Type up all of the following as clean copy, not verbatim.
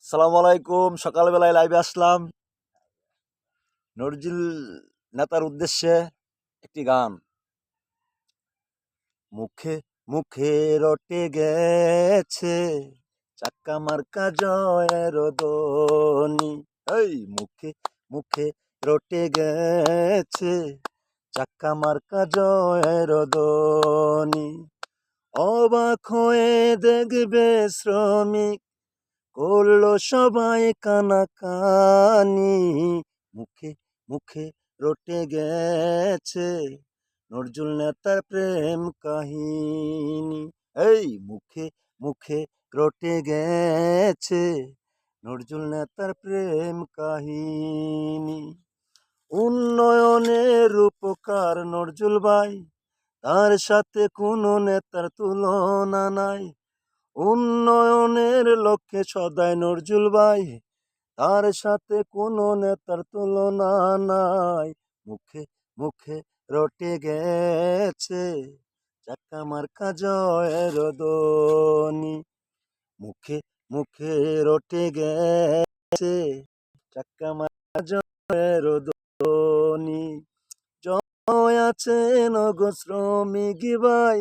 সালাম আলাইকুম। সকালবেলায় লাইভে আসলাম নজরুল নেতার উদ্দেশ্যে একটি গান। মুখে মুখে রটে গেছে চাক্কা মার্কা জয়ের ধ্বনি। এই মুখে মুখে রটে গেছে চাক্কা মার্কা জয়ের ধ্বনি। অবাক হয়ে দেখবে শ্রমিক, করলো সবাই কানাকানি। মুখে মুখে রটে গেছে নজরুল নেতার প্রেম কাহিনী। এই মুখে মুখে রটে গেছে নজরুল নেতার প্রেম কাহিনী। উন্নয়নের উপকার নজরুল ভাই, তার সাথে কোনো নেতার তুলনা নাই। উন্নয়নের লক্ষ্যে সদাই নজরুল ভাই, তার সাথে কোনো নেতার তুলনা নাই। মুখে মুখে রটে গেছে চাক্কা মার্কা জয়ের ধ্বনি। মুখে মুখে রটে গেছে চাক্কা মার্কা জয়ের ধ্বনি। জয় আছেন গো শ্রমিক ভাই,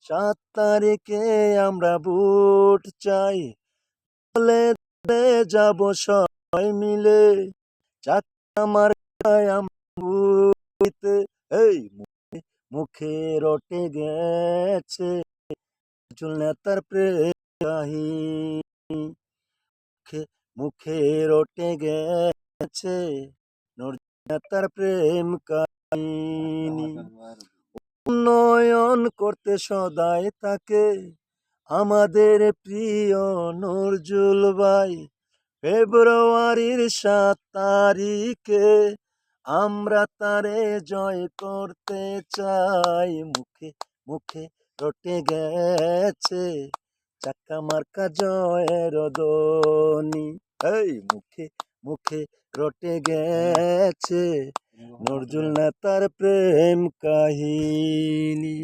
7 তারিখে আমরা ভোট চাই। বলে যাব সবাই মিলে চাক্কা মার্কায় আমরা। এই মুখে মুখে রটে গেছে নজরুল নেতার প্রেম কাহিনী। মুখে মুখে রটে গেছে নজরুল নেতার প্রেম কাহিনী। উন্নয়ন করতে সদাই থাকে আমাদের প্রিয় নজরুল ভাই। ফেব্রুয়ারির 7 তারিখে আমরা তারে জয় করতে চাই। মুখে মুখে রটে গেছে চাক্কা মার্কা জয়ের ধ্বনি। এই মুখে মুখে রটে গেছে নজরুল নেতার প্রেম কাহিনী।